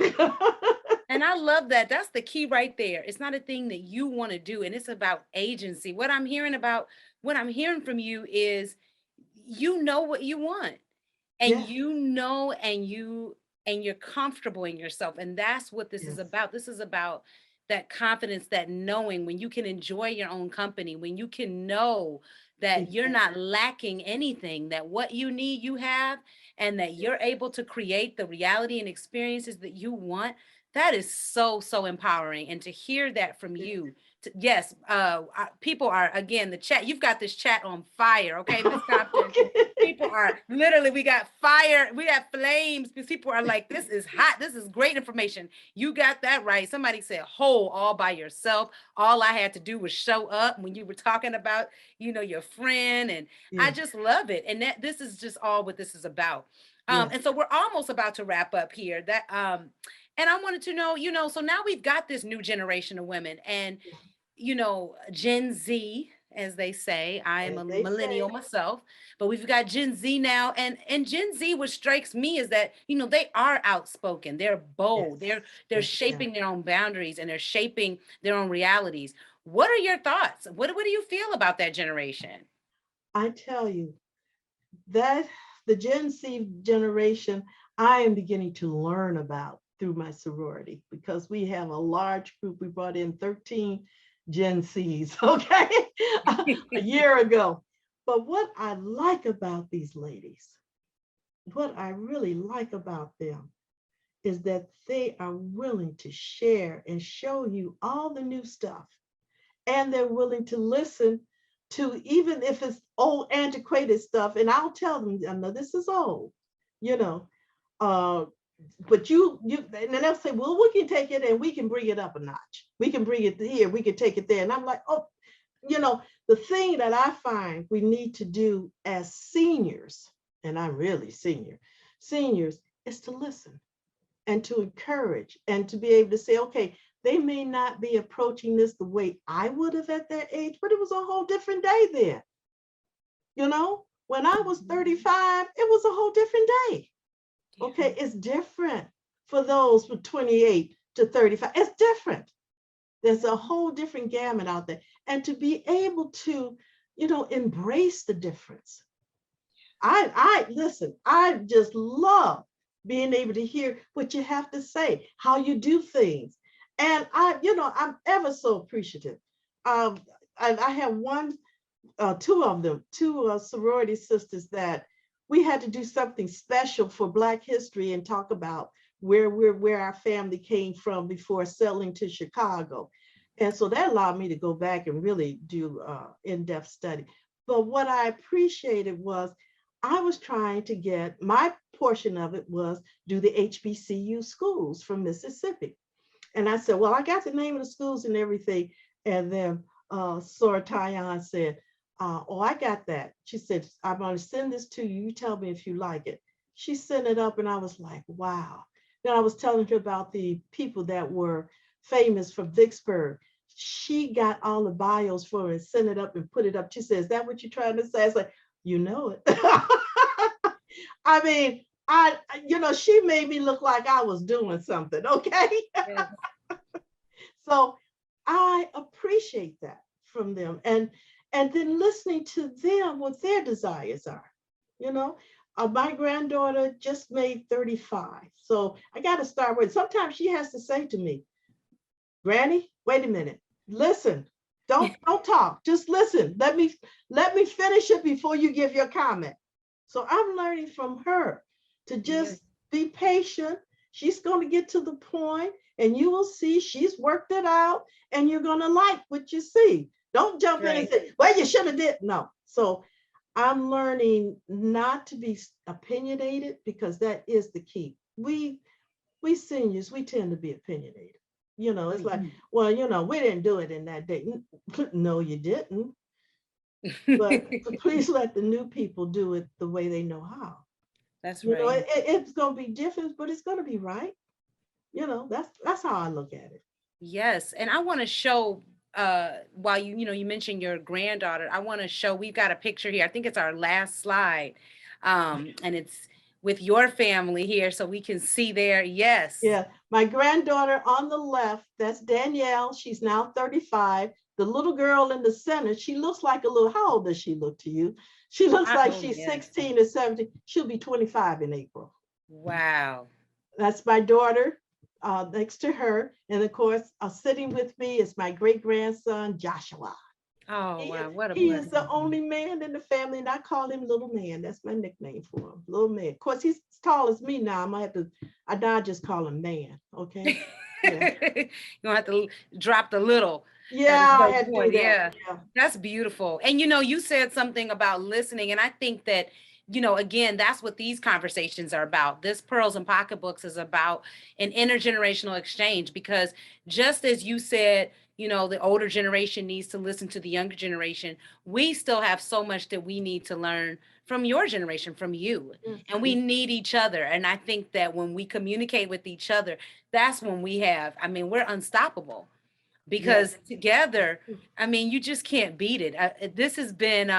And I love that. That's the key right there. It's not a thing that you want to do, and it's about agency. What I'm hearing from you is you know what you want, and Yes, you know, and you're comfortable in yourself. And that's what this is yes, about. This is about that confidence, that knowing when you can enjoy your own company, when you can know that you're exactly. not lacking anything, that what you need, you have, and that you're able to create the reality and experiences that you want. That is so, so empowering. And to hear that from you, yes, people are, again, the chat, you've got this chat on fire. Okay, Miss Compton, Okay. people are literally, we got fire, we have flames, because people are like, this is hot, this is great information. You got that right. Somebody said whole all by yourself. All I had to do was show up when you were talking about, your friend. And I Yes, just love it. And that this is just all what this is about. yes, And so we're almost about to wrap up here. And I wanted to know, so now we've got this new generation of women, and Gen Z, as they say. I am as a they millennial say. myself, but we've got Gen Z now, and Gen Z, what strikes me is that they are outspoken, they're Yes, bold, they're yes, they are. shaping their own boundaries, and they're shaping their own realities. What are your thoughts? What do you feel about that generation? I tell you that the Gen Z generation, I am beginning to learn about through my sorority because we have a large group. We brought in 13 Gen Cs, okay, a year ago. But what I like about these ladies, what I really like about them is that they are willing to share and show you all the new stuff. And they're willing to listen to, even if it's old antiquated stuff. And I'll tell them, I know this is old, you know, but you, and then they'll say, well, we can take it and we can bring it up a notch. We can bring it here, we can take it there. And I'm like, oh, you know, the thing that I find we need to do as seniors, and I'm really seniors, is to listen and to encourage and to be able to say, okay, they may not be approaching this the way I would have at their age, but it was a whole different day then. You know, when I was 35, it was a whole different day. Okay, it's different for those from 28 to 35. It's different. There's a whole different gamut out there. And to be able to, you know, embrace the difference. I listen, I just love being able to hear what you have to say, how you do things. And I'm ever so appreciative. I have two sorority sisters that we had to do something special for Black history and talk about where our family came from before settling to Chicago. And so that allowed me to go back and really do in-depth study. But what I appreciated was I was trying to get, my portion of it was do the HBCU schools from Mississippi. And I said, well, I got the name of the schools and everything. And then Sora Tyon said, oh, I got that. She said, I'm going to send this to you. You tell me if you like it. She sent it up and I was like, wow. Then I was telling her about the people that were famous from Vicksburg. She got all the bios for her and sent it up and put it up. She says, is that what you're trying to say? I was like, you know it. I mean, she made me look like I was doing something, okay? Yeah. So I appreciate that from them. And then listening to them, what their desires are, you know? My granddaughter just made 35. So I got to start with, sometimes she has to say to me, Granny, wait a minute, listen, don't talk, just listen. Let me finish it before you give your comment. So I'm learning from her to just be patient. She's going to get to the point and you will see she's worked it out and you're going to like what you see. Don't jump in and say, well, you should have did. No. So I'm learning not to be opinionated because that is the key. We seniors, we tend to be opinionated. You know, it's like, well, you know, we didn't do it in that day. No, you didn't. But please let the new people do it the way they know how. That's right. You know, it's going to be different, but it's going to be right. You know, that's how I look at it. Yes. And I want to show, while you mentioned your granddaughter, I want to show, we've got a picture here. I think it's our last slide. And it's with your family here, so we can see there. Yes. Yeah. My granddaughter on the left, that's Danielle. She's now 35. The little girl in the center, she looks like a little, how old does she look to you? She looks like she's 16 or 17. She'll be 25 in April. Wow. That's my daughter next to her. And of course, sitting with me is my great grandson, Joshua. Oh, wow. What a He is the only man in the family, and I call him Little Man. That's my nickname for him, Little Man. Of course, he's as tall as me now. I just call him Man, okay? Yeah. You don't have to drop the little. Yeah, I had to do that. Yeah, that's beautiful. And you said something about listening, and I think that, again, that's what these conversations are about. This Pearls and Pocketbooks is about an intergenerational exchange, because just as you said, the older generation needs to listen to the younger generation, we still have so much that we need to learn from your generation, from you. Mm-hmm. And we need each other. And I think that when we communicate with each other, that's when we're unstoppable. Because together, you just can't beat it. This has been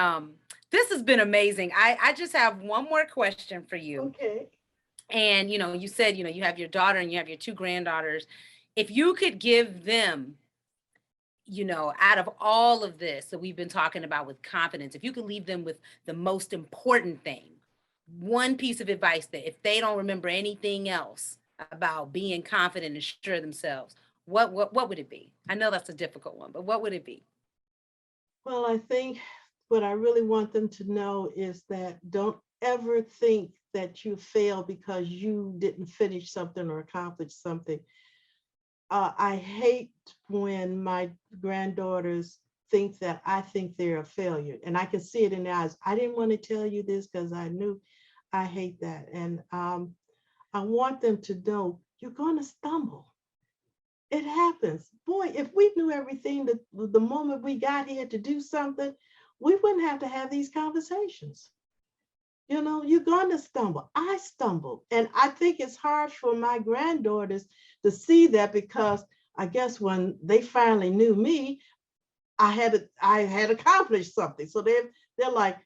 amazing. I just have one more question for you. Okay. And, you said, you have your daughter and you have your two granddaughters. If you could give them, out of all of this that we've been talking about with confidence, if you could leave them with the most important thing, one piece of advice that if they don't remember anything else about being confident and sure of themselves, what would it be? I know that's a difficult one, but what would it be? Well, I think what I really want them to know is that don't ever think that you failed because you didn't finish something or accomplish something. I hate when my granddaughters think that I think they're a failure, and I can see it in their eyes. I didn't want to tell you this because I knew. I hate that, and I want them to know you're going to stumble. It happens. Boy, if we knew everything that the moment we got here to do something, we wouldn't have to have these conversations. You know, you're going to stumble. I stumbled. And I think it's hard for my granddaughters to see that, because I guess when they finally knew me, I had accomplished something. So they're like,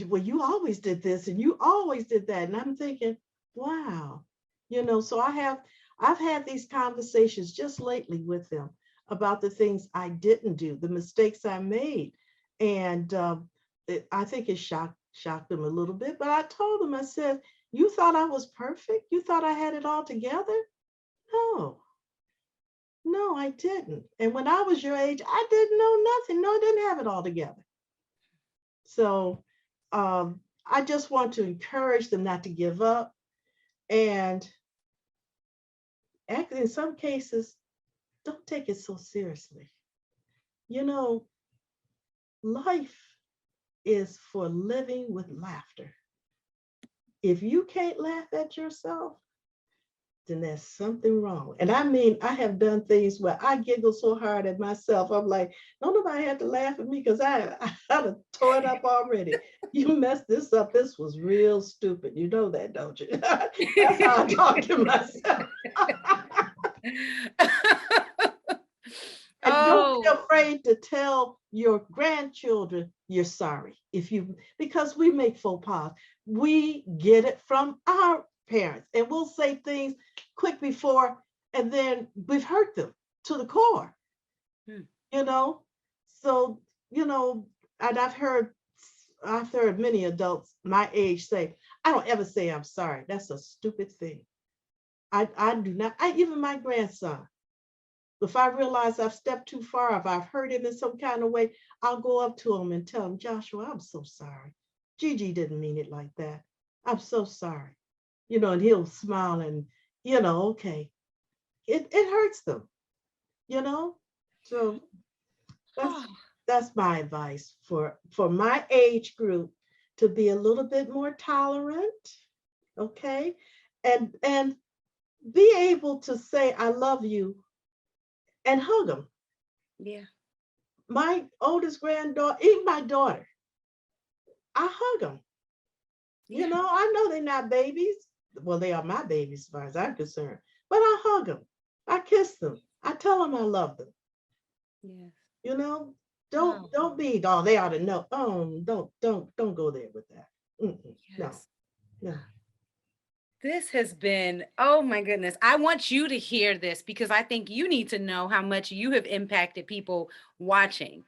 well, you always did this and you always did that. And I'm thinking, wow, you know, so I've had these conversations just lately with them about the things I didn't do, the mistakes I made. And I think it shocked them a little bit, but I told them, I said, you thought I was perfect? You thought I had it all together? No, I didn't. And when I was your age, I didn't know nothing. No, I didn't have it all together. So I just want to encourage them not to give up. And in some cases, don't take it so seriously. You know, life is for living with laughter. If you can't laugh at yourself, then there's something wrong. And I mean, I have done things where I giggle so hard at myself. I'm like, don't nobody have to laugh at me because I have tore it up already. You messed this up. This was real stupid. You know that, don't you? That's how I talk to myself. And don't be afraid to tell your grandchildren you're sorry because we make faux pas. We get it from our parents, and we'll say things quick before, and then we've hurt them to the core. You know, so and I've heard many adults my age say, I don't ever say I'm sorry. That's a stupid thing. I do not. Even my grandson, if I realize I've stepped too far, if I've hurt him in some kind of way, I'll go up to him and tell him, Joshua, I'm so sorry. Gigi didn't mean it like that. I'm so sorry. And he'll smile and, okay. It hurts them, So that's my advice for my age group, to be a little bit more tolerant, okay? And be able to say, I love you, and hug them. Yeah. My oldest granddaughter, even my daughter, I hug them. Yeah. I know they're not babies. Well, they are my babies as far as I'm concerned. But I hug them. I kiss them. I tell them I love them. Yeah. Don't be, oh, they ought to know. Don't go there with that. Yes. No. This has been, oh my goodness. I want you to hear this because I think you need to know how much you have impacted people watching.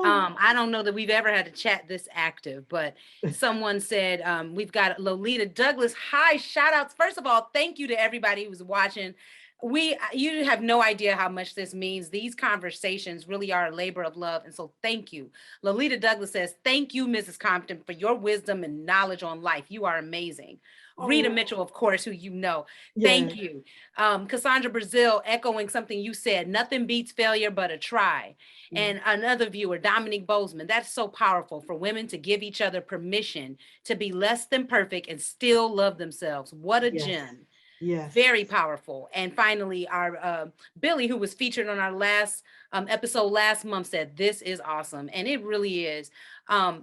I don't know that we've ever had a chat this active, but someone said, we've got Lolita Douglas. Hi, shout outs. First of all, thank you to everybody who's watching. You have no idea how much this means. These conversations really are a labor of love. And so thank you. Lolita Douglas says, thank you, Mrs. Compton, for your wisdom and knowledge on life. You are amazing. Rita Mitchell, of course, who you know. Thank you. Cassandra Brazil, echoing something you said, nothing beats failure but a try. And another viewer, Dominique Bozeman, that's so powerful for women to give each other permission to be less than perfect and still love themselves. What a gem. Yes. Very powerful. And finally, our Billy, who was featured on our last episode last month, said, this is awesome. And it really is.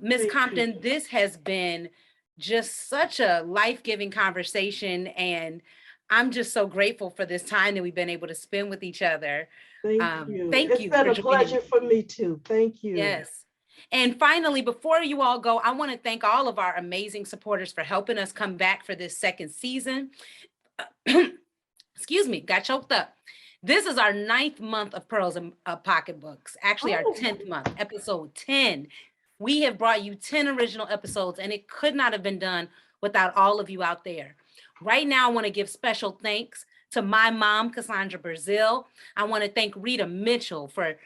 Ms. Compton, this has been just such a life-giving conversation. And I'm just so grateful for this time that we've been able to spend with each other. Thank you. It's been a pleasure for me too. Thank you. Yes. And finally, before you all go, I want to thank all of our amazing supporters for helping us come back for this second season. Excuse me, got choked up. This is our 9th month of Pearls and Pocketbooks. Actually, our 10th month, episode 10. We have brought you 10 original episodes, and it could not have been done without all of you out there. Right now, I want to give special thanks to my mom, Cassandra Brazil. I want to thank Rita Mitchell for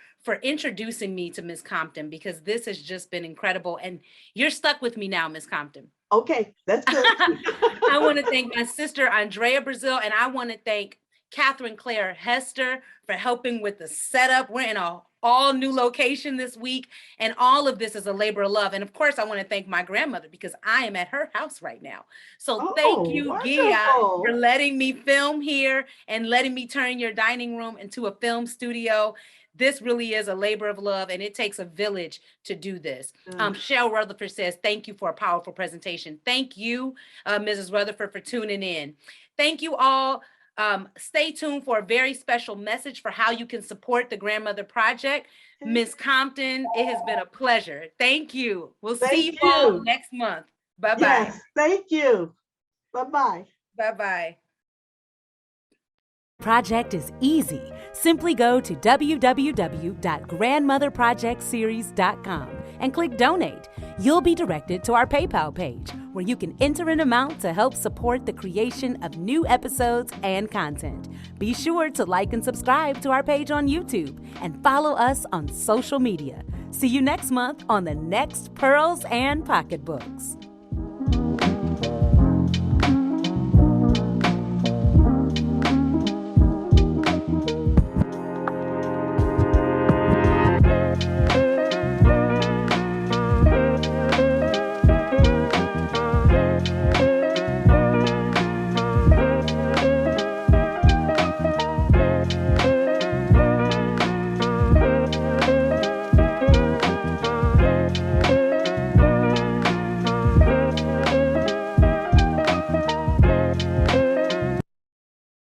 introducing me to Miss Compton, because this has just been incredible. And you're stuck with me now, Miss Compton. Okay, that's good. I want to thank my sister, Andrea Brazil, and I want to thank Catherine Claire Hester for helping with the setup. We're in a all new location this week, and all of this is a labor of love. And of course, I want to thank my grandmother, because I am at her house right now. So thank you, Gia, wonderful. for letting me film here and letting me turn your dining room into a film studio. This really is a labor of love, and it takes a village to do this. Cheryl Rutherford says, thank you for a powerful presentation. Thank you, Mrs. Rutherford, for tuning in. Thank you all. Stay tuned for a very special message for how you can support the Grandmother Project. Miss Compton, it has been a pleasure. Thank you. We'll see you all next month. Bye-bye. Yes, thank you. Bye-bye. Bye-bye. Project is easy. Simply go to www.grandmotherprojectseries.com and click donate. You'll be directed to our PayPal page, where you can enter an amount to help support the creation of new episodes and content. Be sure to like and subscribe to our page on YouTube and follow us on social media. See you next month on the next Pearls and Pocketbooks.